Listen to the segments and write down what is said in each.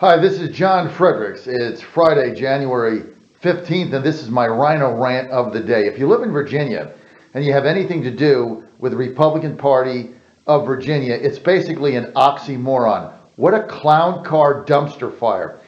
Hi, this is John Fredericks. It's Friday, January 15th, and this is my RINO rant of the day. If you live in Virginia and you have anything to do with the Republican Party of Virginia, it's basically an oxymoron. What a clown car dumpster fire.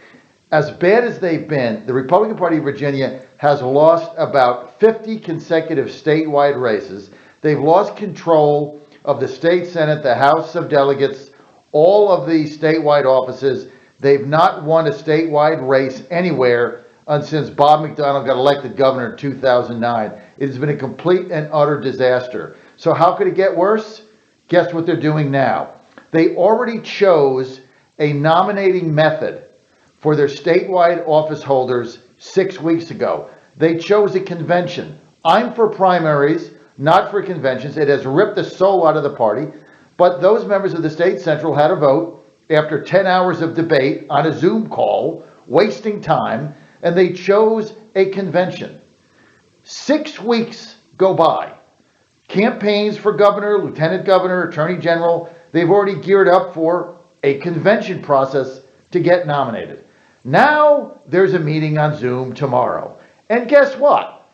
As bad as they've been, the Republican Party of Virginia has lost about 50 consecutive statewide races. They've lost control of the state Senate, the House of Delegates, all of the statewide offices. They've not won a statewide race anywhere since Bob McDonnell got elected governor in 2009. It has been a complete and utter disaster. So how could it get worse? Guess what they're doing now? They already chose a nominating method for their statewide office holders 6 weeks ago. They chose a convention. I'm for primaries, not for conventions. It has ripped the soul out of the party, but those members of the state central had a vote after 10 hours of debate on a Zoom call, wasting time, and they chose a convention. 6 weeks go by. Campaigns for governor, lieutenant governor, attorney general, they've already geared up for a convention process to get nominated. Now there's a meeting on Zoom tomorrow. And guess what?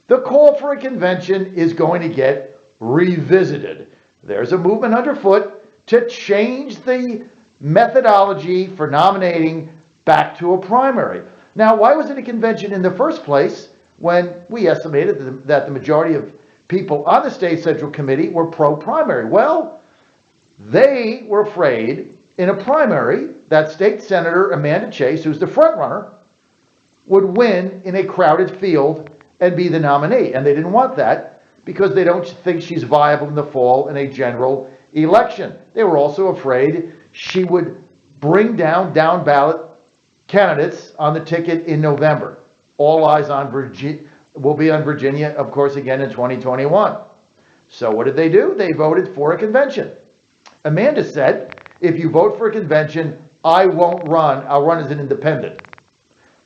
The call for a convention is going to get revisited. There's a movement underfoot to change the methodology for nominating back to a primary. Now, why was it a convention in the first place when we estimated that the majority of people on the state central committee were pro-primary? Well, they were afraid in a primary that state senator Amanda Chase, who's the front runner, would win in a crowded field and be the nominee. And they didn't want that because they don't think she's viable in the fall in a general election. They were also afraid she would bring down ballot candidates on the ticket in November. All eyes on Virginia will be on Virginia, of course, again in 2021. So what did they do? They voted for a convention. Amanda said, if you vote for a convention, I won't run. I'll run as an independent.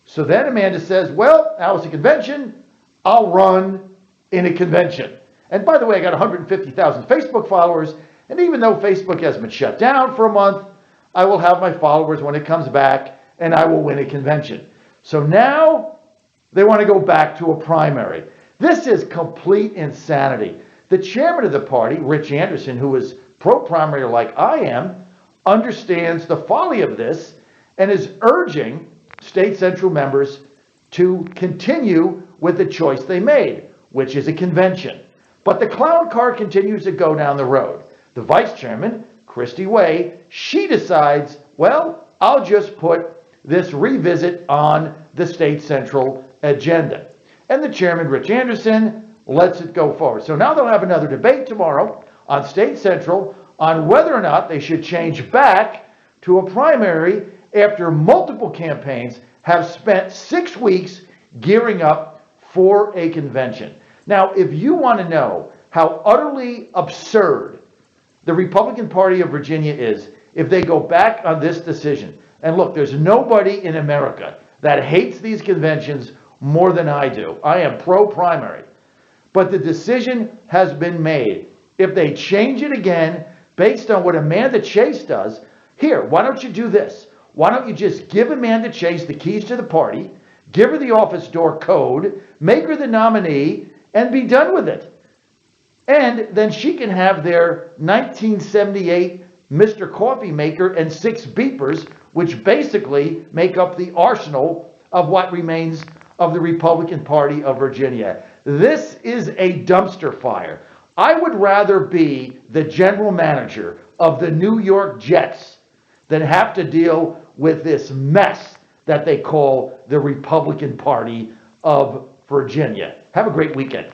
So then Amanda says, well, now it's a convention. I'll run in a convention. And by the way, I got 150,000 Facebook followers. And even though Facebook has been shut down for a month, I will have my followers when it comes back, and I will win a convention. So now they want to go back to a primary. This is complete insanity. The chairman of the party, Rich Anderson, who is pro-primary like I am, understands the folly of this and is urging state central members to continue with the choice they made, which is a convention. But the clown car continues to go down the road. The vice chairman, Christy Way, she decides, well, I'll just put this revisit on the state central agenda. And the chairman, Rich Anderson, lets it go forward. So now they'll have another debate tomorrow on state central on whether or not they should change back to a primary after multiple campaigns have spent 6 weeks gearing up for a convention. Now, if you want to know how utterly absurd the Republican Party of Virginia is, if they go back on this decision, and look, there's nobody in America that hates these conventions more than I do. I am pro-primary. But the decision has been made. If they change it again based on what Amanda Chase does, here, why don't you do this? Why don't you just give Amanda Chase the keys to the party, give her the office door code, make her the nominee, and be done with it. And then she can have their 1978 Mr. Coffee Maker and 6 beepers, which basically make up the arsenal of what remains of the Republican Party of Virginia. This is a dumpster fire. I would rather be the general manager of the New York Jets than have to deal with this mess that they call the Republican Party of Virginia. Have a great weekend.